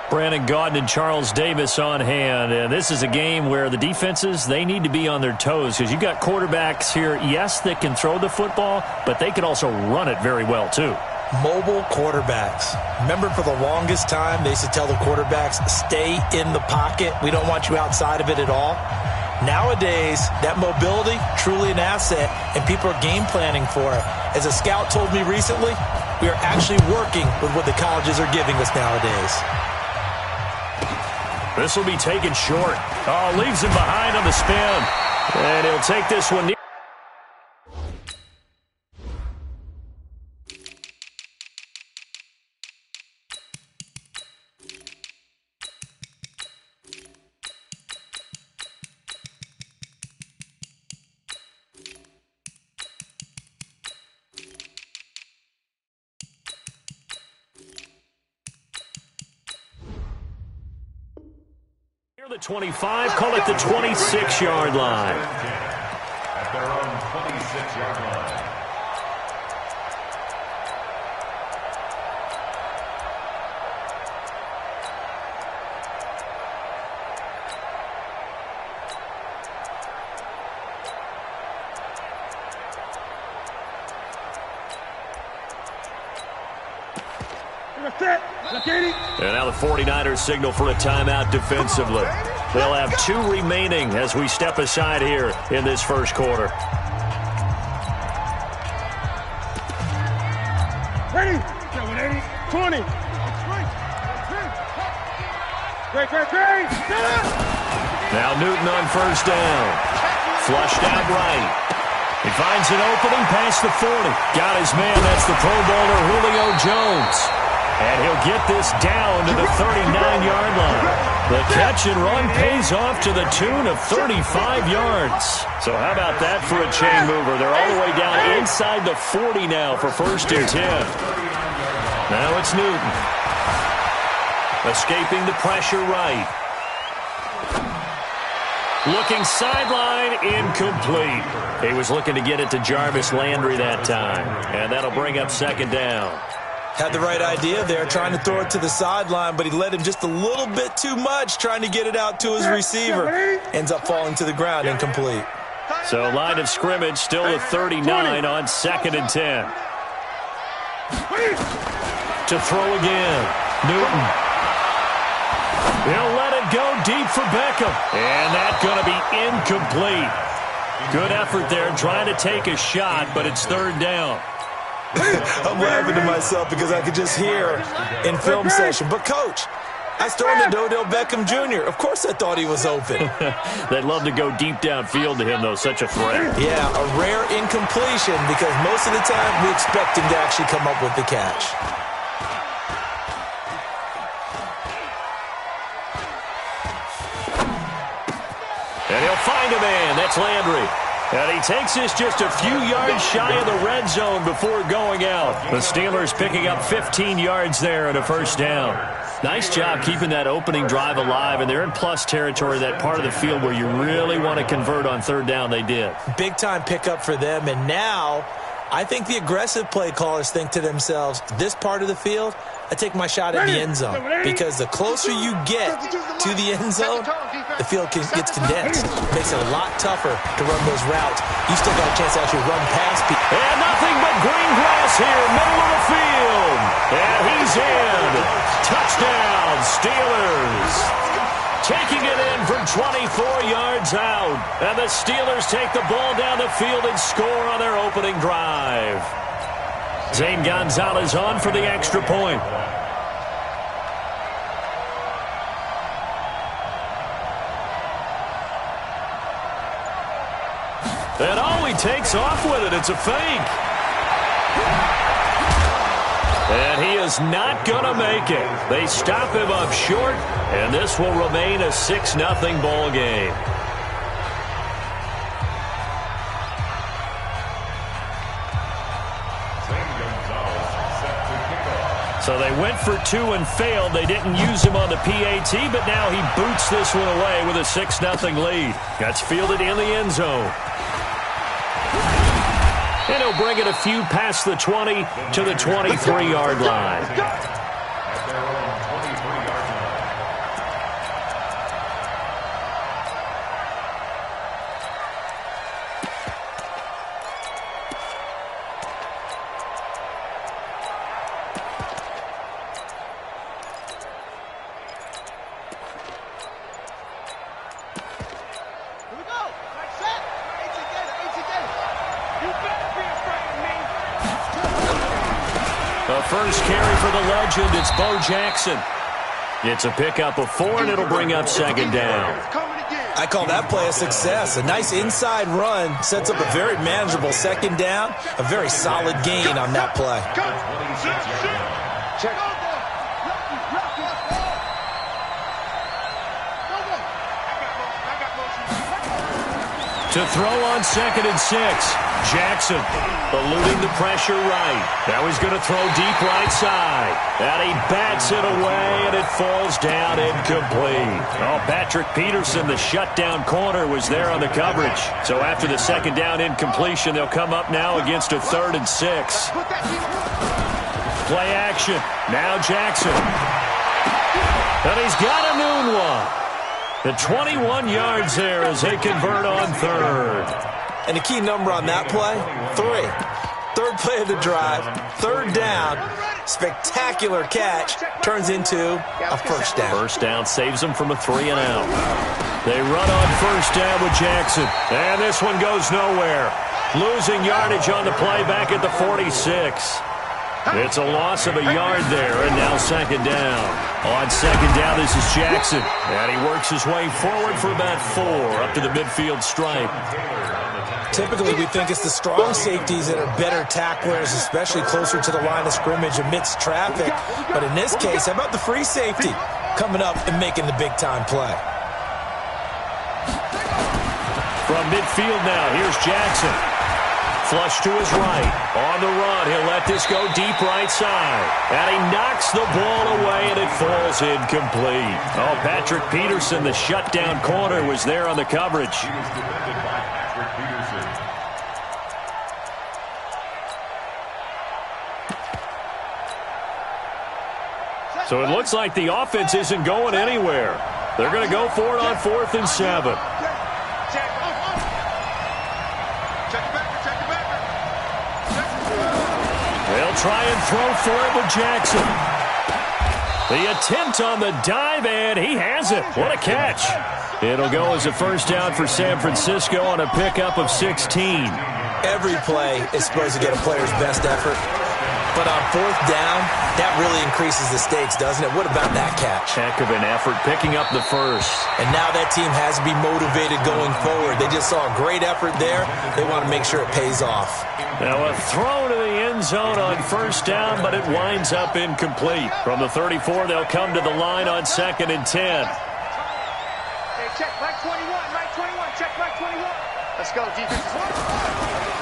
Brandon Gaudin and Charles Davis on hand. And this is a game where the defenses, they need to be on their toes because you've got quarterbacks here, yes, that can throw the football, but they can also run it very well, too. Mobile quarterbacks. Remember, for the longest time, they used to tell the quarterbacks, stay in the pocket. We don't want you outside of it at all. Nowadays, that mobility, truly an asset, and people are game planning for it. As a scout told me recently, we are actually working with what the colleges are giving us nowadays. This will be taken short. Oh, leaves him behind on the spin. And he'll take this one near. The 25, call it the 26-yard line. At their own 26-yard line. And now the 49ers signal for a timeout defensively. They'll have 2 remaining as we step aside here in this first quarter. Ready? 20. Great. Now Newton on first down. Flushed out right. He finds an opening past the 40. Got his man. That's the Pro Bowler Julio Jones. And he'll get this down to the 39-yard line. The catch and run pays off to the tune of 35 yards. So how about that for a chain mover? They're all the way down inside the 40 now for first and 10. Now it's Newton. Escaping the pressure right. Looking sideline, incomplete. He was looking to get it to Jarvis Landry that time. And that'll bring up second down. Had the right idea there, trying to throw it to the sideline, but he led him just a little bit too much, trying to get it out to his receiver. Ends up falling to the ground, incomplete. So line of scrimmage still at 39 on second and 10. To throw again, Newton. He'll let it go deep for Beckham. And that's going to be incomplete. Good effort there, trying to take a shot, but it's third down. I'm laughing to myself because I could just hear in film session. But, Coach, I stole the Odell Beckham Jr. Of course I thought he was open. They'd love to go deep downfield to him, though. Such a threat. Yeah, a rare incompletion because most of the time we expect him to actually come up with the catch. And he'll find a man. That's Landry. And he takes this just a few yards shy of the red zone before going out. The Steelers picking up 15 yards there and a first down. Nice job keeping that opening drive alive, and they're in plus territory, that part of the field where you really want to convert on third down. They did. Big-time pickup for them, and now I think the aggressive play callers think to themselves, this part of the field, I take my shot at the end zone, because the closer you get to the end zone, the field gets condensed. Makes it a lot tougher to run those routes. You still got a chance to actually run past people. And nothing but green grass here, middle of the field. And he's in. Touchdown, Steelers. Taking it in from 24 yards out. And the Steelers take the ball down the field and score on their opening drive. Zane Gonzalez on for the extra point. And oh, he takes off with it. It's a fake. And he is not going to make it. They stop him up short, and this will remain a 6-0 ball game. So they went for 2 and failed. They didn't use him on the PAT, but now he boots this one away with a 6-0 lead. That's fielded in the end zone. And he'll bring it a few past the 20 to the 23-yard line. first carry for the legend. It's Bo Jackson. It's a pickup of 4, and it'll bring up second down. I call that play a success. A nice inside run sets up a very manageable second down. A very solid gain on that play. To throw on 2nd and 6. Jackson eluding the pressure right. Now he's going to throw deep right side. And he bats it away, and it falls down incomplete. Oh, Patrick Peterson, the shutdown corner, was there on the coverage. So after the second down incompletion, they'll come up now against a 3rd and 6. Play action. Now Jackson. And he's got a noon one. The 21 yards there as they convert on 3rd. And the key number on that play, 3. Third play of the drive, 3rd down, spectacular catch, turns into a first down. First down saves them from a 3 and out. They run on first down with Jackson. And this one goes nowhere. Losing yardage on the play back at the 46. It's a loss of a yard there, and now second down. On second down, this is Jackson. And he works his way forward for about 4 up to the midfield stripe. Typically, we think it's the strong safeties that are better tacklers, especially closer to the line of scrimmage amidst traffic. But in this case, how about the free safety coming up and making the big-time play? From midfield now, here's Jackson. Flush to his right. On the run, he'll let this go deep right side. And he knocks the ball away, and it falls incomplete. Oh, Patrick Peterson, the shutdown corner, was there on the coverage. So it looks like the offense isn't going anywhere. They're going to go for it on 4th and 7. They'll try and throw for it with Jackson. The attempt on the dive, and he has it. What a catch. It'll go as a first down for San Francisco on a pickup of 16. Every play is supposed to get a player's best effort. But on 4th down, that really increases the stakes, doesn't it? What about that catch? Heck of an effort picking up the first. And now that team has to be motivated going forward. They just saw a great effort there. They want to make sure it pays off. Now a throw to the end zone on first down, but it winds up incomplete. From the 34, they'll come to the line on 2nd and 10. Hey, check right 21, right 21, check right 21. Let's go, defense.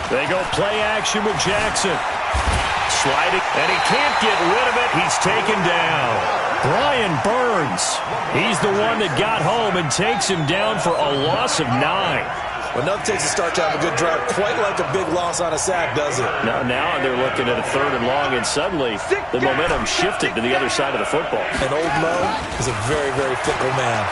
They go play action with Jackson. Sliding, and he can't get rid of it. He's taken down. Brian Burns. He's the one that got home and takes him down for a loss of 9. Well, nothing takes a start to have a good drive quite like a big loss on a sack, does it? Now they're looking at a 3rd and long, and suddenly the momentum shifted to the other side of the football. And old Mo is a very, very fickle man.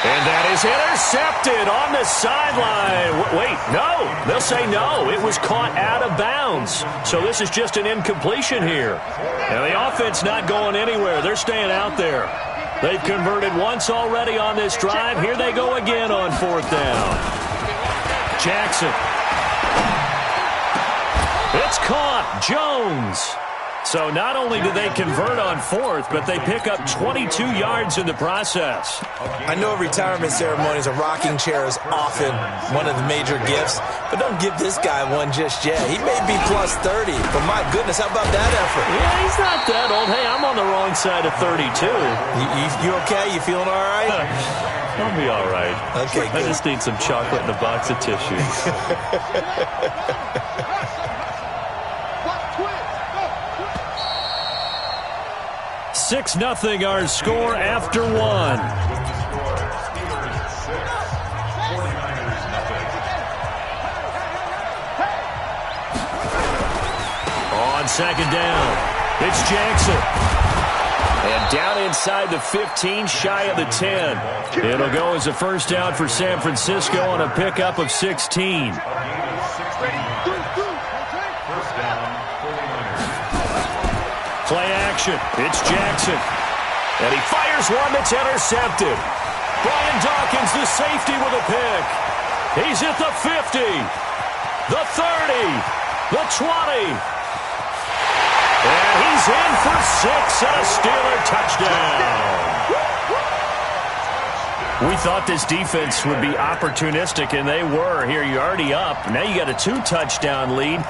And that is intercepted on the sideline. Wait, no. They'll say no. It was caught out of bounds. So this is just an incompletion here. And the offense not going anywhere. They're staying out there. They've converted once already on this drive. Here they go again on 4th down. Jackson. It's caught. Jones. So not only do they convert on 4th, but they pick up 22 yards in the process. I know retirement ceremonies, a rocking chair is often one of the major gifts, but don't give this guy one just yet. He may be plus 30, but my goodness, how about that effort? Yeah, he's not that old. Hey, I'm on the wrong side of 32. You okay? You feeling all right? I'll be all right. Okay, good. I just need some chocolate and a box of tissues. 6-0 our score after 1. On second down, it's Jackson. And down inside the 15, shy of the 10. It'll go as a first down for San Francisco on a pickup of 16. Play action. It's Jackson. And he fires one that's intercepted. Brian Dawkins, the safety, with a pick. He's at the 50, the 30, The 20. And he's in for 6 and a Steeler touchdown. We thought this defense would be opportunistic, and they were. Here, you're already up. Now you got a 2-touchdown lead.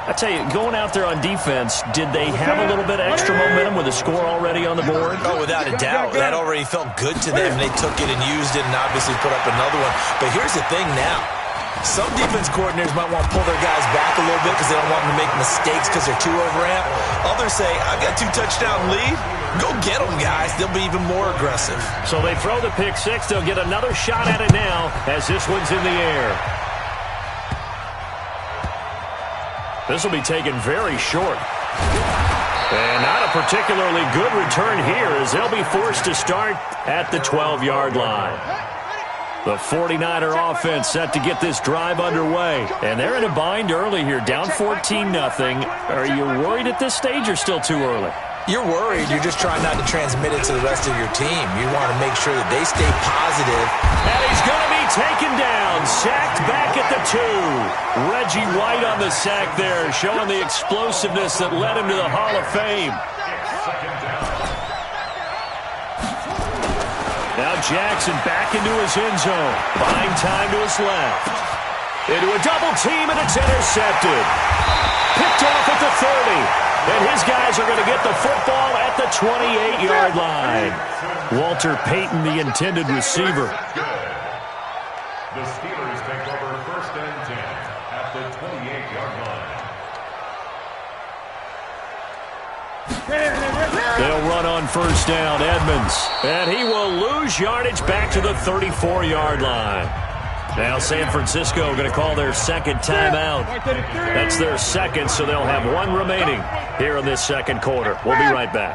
I tell you, going out there on defense, did they have a little bit of extra momentum with a score already on the board? Oh, without a doubt. That already felt good to them. They took it and used it and obviously put up another one. But here's the thing now. Some defense coordinators might want to pull their guys back a little bit because they don't want them to make mistakes because they're too overamped. Others say, I've got 2-touchdown lead. Go get them, guys. They'll be even more aggressive. So they throw the pick six. They'll get another shot at it now as this one's in the air. This will be taken very short. And not a particularly good return here as they'll be forced to start at the 12-yard line. The 49er offense set to get this drive underway. And they're in a bind early here, down 14-0. Are you worried at this stage or still too early? You're worried. You're just trying not to transmit it to the rest of your team. You want to make sure that they stay positive. And he's going to be taken down, sacked back at the 2. Reggie White on the sack there, showing the explosiveness that led him to the Hall of Fame. Now Jackson back into his end zone. Buying time to his left. Into a double team, and it's intercepted. Picked off at the 30. And his guys are going to get the football at the 28-yard line. Walter Payton, the intended receiver. The Steelers take over 1st and 10 at the 28-yard line. They'll run on 1st down, Edmonds. And he will lose yardage back to the 34-yard line. Now San Francisco going to call their second timeout. That's their second, so they'll have one remaining here in this second quarter. We'll be right back.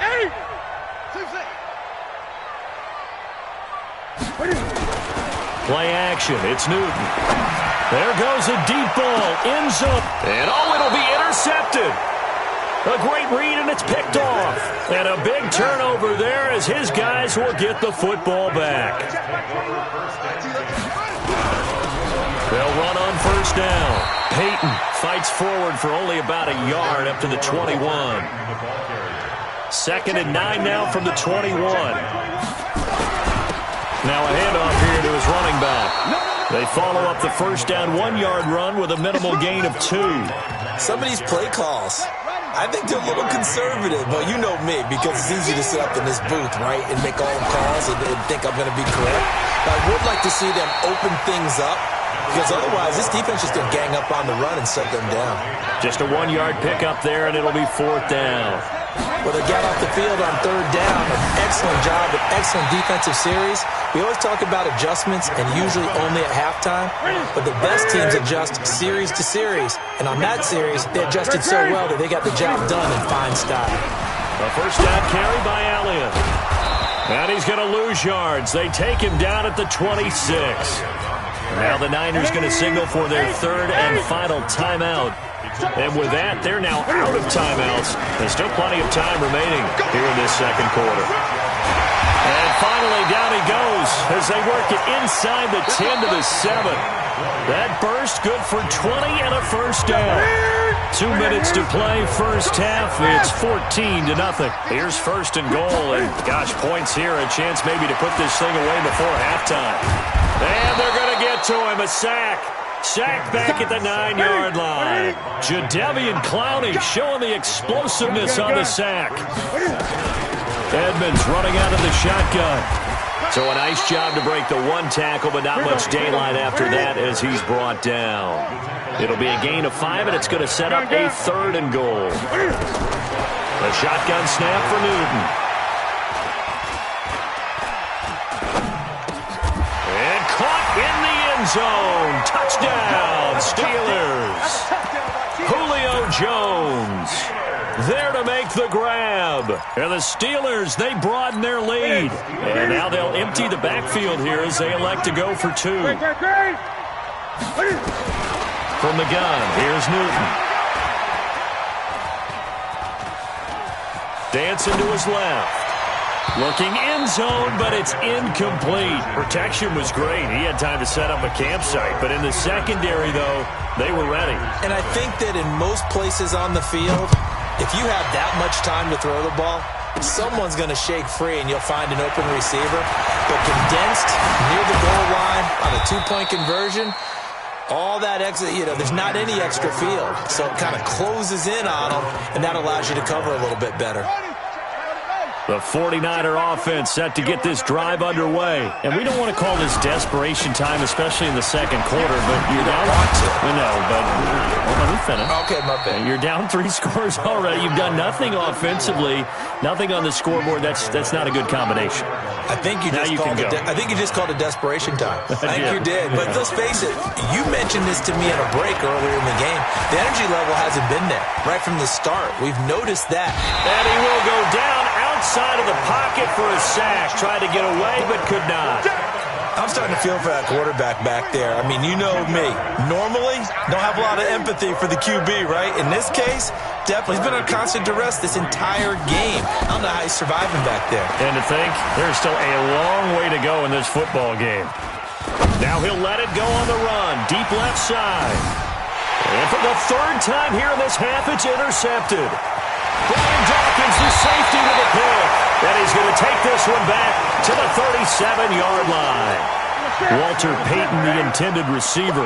Play action. It's Newton. There goes a deep ball. End zone. And it'll be intercepted. A great read, and it's picked off. And a big turnover there as his guys will get the football back. They'll run on 1st down. Payton fights forward for only about a yard up to the 21. 2nd and 9 now from the 21. Now a handoff here to his running back. They follow up the 1st down 1-yard run with a minimal gain of 2. Some of these play calls, I think they're a little conservative. Well, you know me, because it's easy to sit up in this booth, right, and make all the calls and think I'm going to be correct. But I would like to see them open things up, because otherwise this defense is going to gang up on the run and set them down. Just a 1-yard pickup there, and it'll be 4th down. Well, they got off the field on 3rd down. An excellent job, an excellent defensive series. We always talk about adjustments, and usually only at halftime. But the best teams adjust series to series. And on that series, they adjusted so well that they got the job done in fine style. A 1st down carry by Elliott. And he's going to lose yards. They take him down at the 26. Now the Niners going to signal for their 3rd and final timeout. And with that, they're now out of timeouts. There's still plenty of time remaining here in this second quarter. And finally, down he goes as they work it inside the 10 to the 7. That burst good for 20 and a 1st down. 2 minutes to play, 1st half. It's 14-0. Here's 1st and goal, and gosh, points here, a chance maybe to put this thing away before halftime. And they're going to get to him, a sack. Sacked back at the 9-yard line. Jadeveon Clowney showing the explosiveness on the sack. Edmonds running out of the shotgun. So a nice job to break the 1 tackle, but not much daylight after that as he's brought down. It'll be a gain of 5, and it's going to set up a 3rd and goal. A shotgun snap for Newton. And caught in the end zone. Touchdown, Steelers. Julio Jones there to make the grab. And the Steelers, they broaden their lead. And now they'll empty the backfield here as they elect to go for 2. From the gun, here's Newton. Dancing to his left. Looking end zone, but it's incomplete. Protection was great. He had time to set up a campsite. But in the secondary, though, They were ready. And I think that in most places on the field, if you have that much time to throw the ball, someone's going to shake free and you'll find an open receiver. But condensed near the goal line on a two-point conversion, all that extra, there's not any extra field. So it kind of closes in on them, and that allows you to cover a little bit better. The 49er offense set to get this drive underway. And we don't want to call this desperation time, especially in the second quarter, but you're down. No, but let me finish. Okay, my bad. You're down 3 scores already. You've done nothing offensively, nothing on the scoreboard. That's not a good combination. I think you just called it desperation time. I think you did. But let's face it, you mentioned this to me at a break earlier in the game. The energy level hasn't been there right from the start. We've noticed that. And he will go down outside of the pocket for a sack. Tried to get away, but could not. I'm starting to feel for that quarterback back there. I mean, you know me. Normally, don't have a lot of empathy for the QB, right? In this case, definitely. He's been under constant duress this entire game. I don't know how he's surviving back there. And to think, there's still a long way to go in this football game. Now he'll let it go on the run. Deep left side. And for the third time here in this half, it's intercepted. Brian Dawkins, the safety with a pick. And he's going to take this one back to the 37-yard line. Walter Payton, the intended receiver.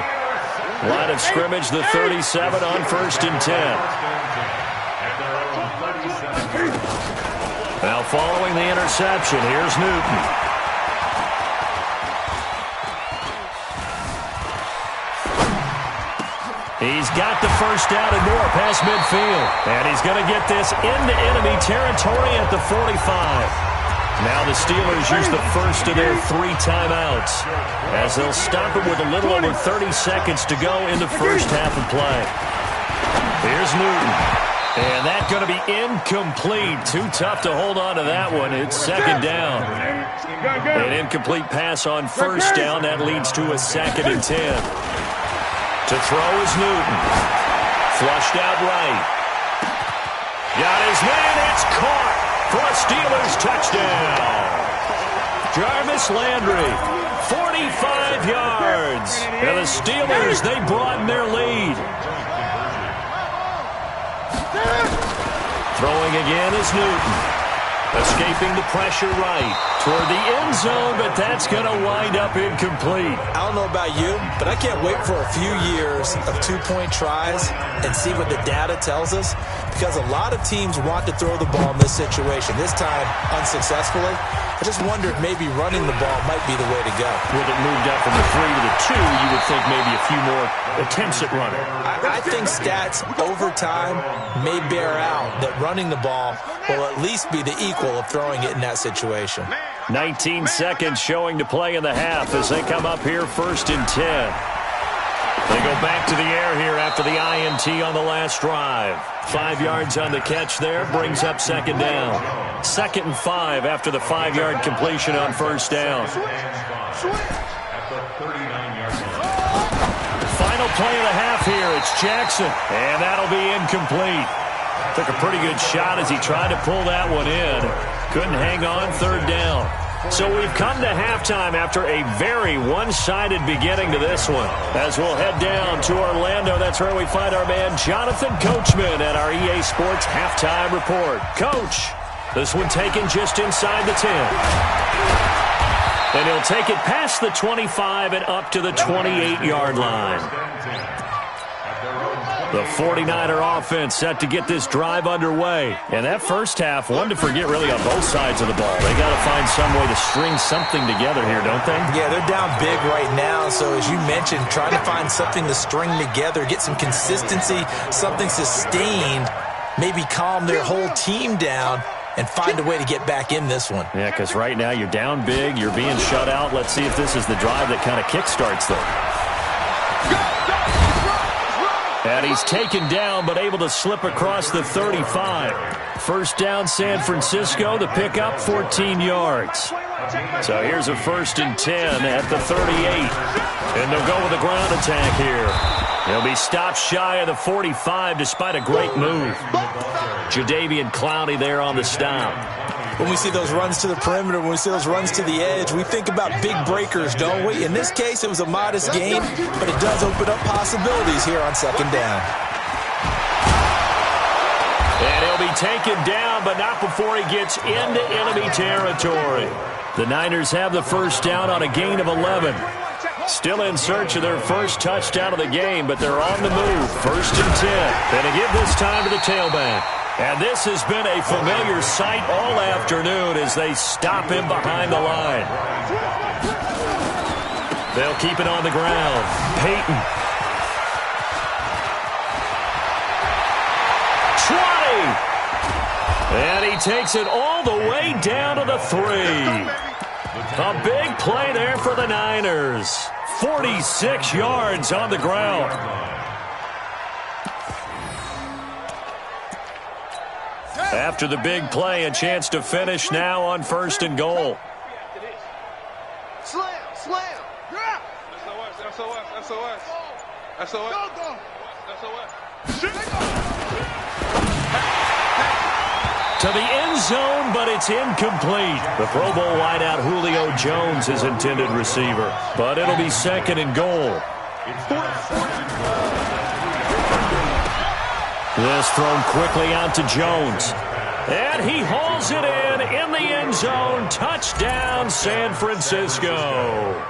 Line of scrimmage, the 37 on 1st and 10. Now following the interception, here's Newton. He's got the first down and more past midfield. And he's going to get this into enemy territory at the 45. Now the Steelers use the first of their 3 timeouts as they'll stop it with a little over 30 seconds to go in the first half of play. Here's Newton. And that's going to be incomplete. Too tough to hold on to that one. It's second down. An incomplete pass on first down. That leads to a 2nd and 10. To throw is Newton. Flushed out right. Got his man. It's caught for a Steelers touchdown. Jarvis Landry, 45 yards. And the Steelers, they broaden their lead. Throwing again is Newton. Escaping the pressure right toward the end zone, but that's going to wind up incomplete. I don't know about you, but I can't wait for a few years of 2-point tries and see what the data tells us, because a lot of teams want to throw the ball in this situation. This time, unsuccessfully. I just wonder if maybe running the ball might be the way to go. With it moved up from the 3 to the 2, you would think maybe a few more attempts at running. I think stats over time may bear out that running the ball will at least be the equal of throwing it in that situation. 19 seconds showing to play in the half as they come up here 1st and 10. They go back to the air here after the INT on the last drive. 5 yards on the catch there, brings up 2nd down. 2nd and 5 after the 5-yard completion on 1st down. Final play of the half here, it's Jackson, and that'll be incomplete. Took a pretty good shot as he tried to pull that one in. Couldn't hang on, 3rd down. So we've come to halftime after a very one-sided beginning to this one. As we'll head down to Orlando, that's where we find our man Jonathan Coachman at our EA Sports Halftime Report. Coach, this one taken just inside the 10. And he'll take it past the 25 and up to the 28-yard line. The 49er offense set to get this drive underway. And that first half, one to forget really on both sides of the ball. They got to find some way to string something together here, don't they? Yeah, they're down big right now. So as you mentioned, trying to find something to string together, get some consistency, something sustained, maybe calm their whole team down and find a way to get back in this one. Yeah, because right now you're down big, you're being shut out. Let's see if this is the drive that kind of kickstarts them. And he's taken down, but able to slip across the 35. 1st down, San Francisco. The pickup, 14 yards. So here's a 1st and 10 at the 38. And they'll go with a ground attack here. He'll be stopped shy of the 45 despite a great move. Jadeveon Clowney there on the stop. when we see those runs to the perimeter, when we see those runs to the edge, we think about big breakers, don't we? In this case, it was a modest gain, but it does open up possibilities here on second down. And he'll be taken down, but not before he gets into enemy territory. The Niners have the first down on a gain of 11. Still in search of their first touchdown of the game, but they're on the move. First and 10. Going to give this time to the tailback. And this has been a familiar sight all afternoon as they stop him behind the line. They'll keep it on the ground. Peyton. 20. And he takes it all the way down to the 3. A big play there for the Niners. 46 yards on the ground. After the big play, a chance to finish now on first and goal. Slam, slam. To the end zone, but it's incomplete. The Pro Bowl wideout Julio Jones is intended receiver, but it'll be second and goal. This thrown quickly out to Jones. And he hauls it in the end zone. Touchdown, San Francisco.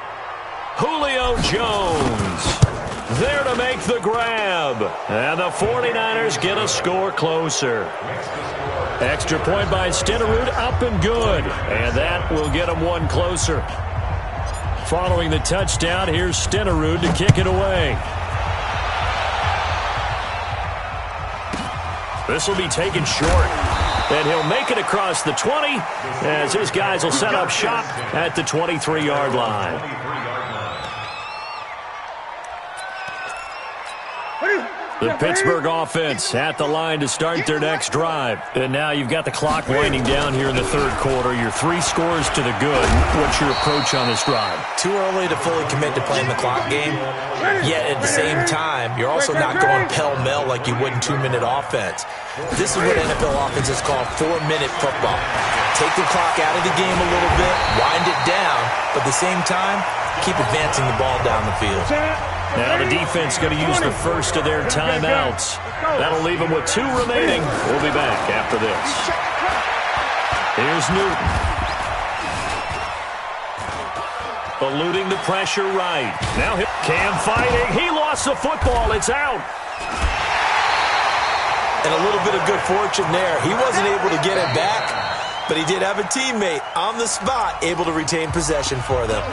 Julio Jones there to make the grab. And the 49ers get a score closer. Extra point by Stenerud, up and good. And that will get them one closer. Following the touchdown, here's Stenerud to kick it away. This will be taken short. And he'll make it across the 20 as his guys will set up shop at the 23-yard line. The Pittsburgh offense at the line to start their next drive. And now you've got the clock winding down here in the third quarter. Your 3 scores to the good. What's your approach on this drive? Too early to fully commit to playing the clock game. Yet at the same time, you're also not going pell-mell like you would in 2-minute offense. This is what NFL offenses call 4-minute football. Take the clock out of the game a little bit, wind it down, but at the same time, keep advancing the ball down the field. Now the defense going to use the first of their timeouts. That'll leave them with 2 remaining. We'll be back after this. Here's Newton. Eluding the pressure right. Now Cam fighting. He lost the football. It's out. And a little bit of good fortune there. He wasn't able to get it back, but he did have a teammate on the spot able to retain possession for them.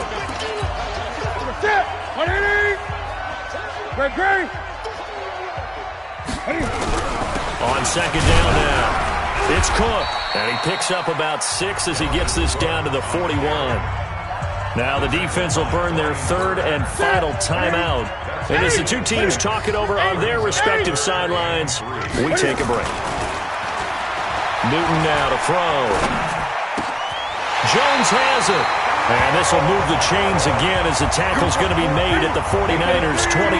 On second down now, it's Cook. And he picks up about 6 as he gets this down to the 41. Now the defense will burn their third and final timeout. And as the two teams talk it over on their respective sidelines, we take a break. Newton now to throw. Jones has it. And this will move the chains again as the tackle's going to be made at the 49ers' 26.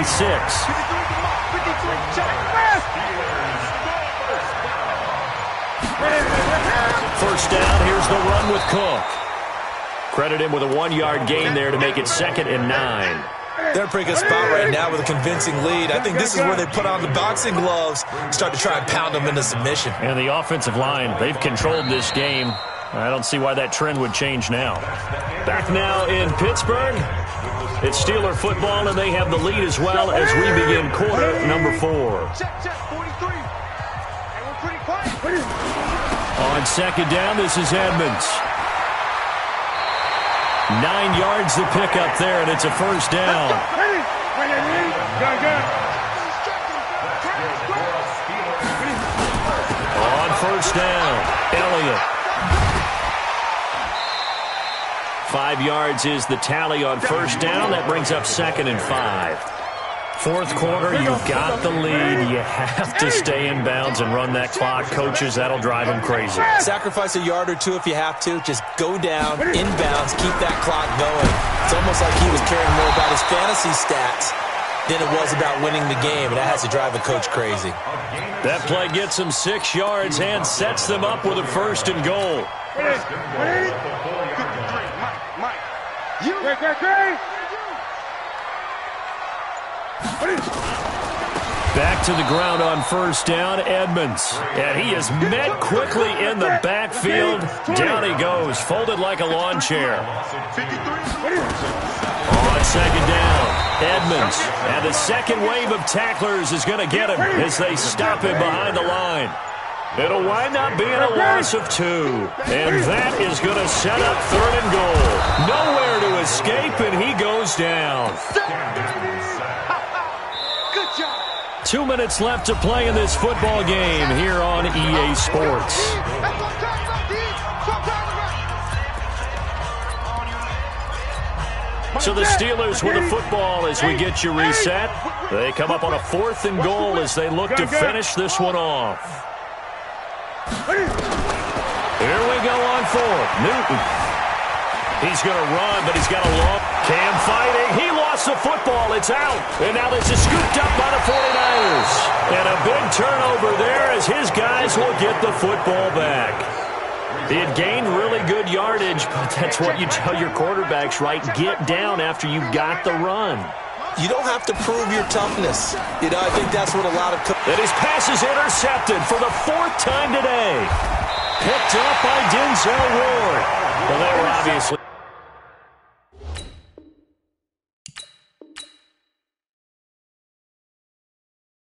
First down, here's the run with Cook. Credit him with a 1-yard gain there to make it 2nd and 9. They're in a pretty good spot right now with a convincing lead. I think this is where they put on the boxing gloves, start to try and pound them into submission. And the offensive line, they've controlled this game. I don't see why that trend would change now. Back now in Pittsburgh, it's Steeler football, and they have the lead as well as we begin quarter number 4. On second down, this is Edmonds. 9 yards to pick up there, and it's a first down. On first down, Elliott. 5 yards is the tally on first down. That brings up 2nd and 5. Fourth quarter, you've got the lead. You have to stay in bounds and run that clock. Coaches, that'll drive them crazy. Sacrifice a yard or 2 if you have to. Just go down, inbounds, keep that clock going. It's almost like he was caring more about his fantasy stats than it was about winning the game, and that has to drive a coach crazy. That play gets them 6 yards and sets them up with a 1st and goal. Back to the ground on 1st down, Edmonds. And he is met quickly in the backfield. Down he goes, folded like a lawn chair. On 2nd down, Edmonds. And the second wave of tacklers is going to get him as they stop him behind the line. It'll wind up being a loss of 2. And that is going to set up 3rd and goal. Nowhere to escape, and he goes down. 2 minutes left to play in this football game here on EA Sports. So the Steelers with the football as we get you reset. They come up on a 4th and goal as they look to finish this one off. Here we go on 4th. Newton. He's going to run, but he's got a long... Cam fighting. He lost the football. It's out. And now this is scooped up by the 49ers. And a big turnover there as his guys will get the football back. He had gained really good yardage, but that's what you tell your quarterbacks, right? Get down after you got the run. You don't have to prove your toughness. You know, I think that's what a lot of... And his pass is intercepted for the 4th time today. Picked up by Denzel Ward. Well, they were obviously...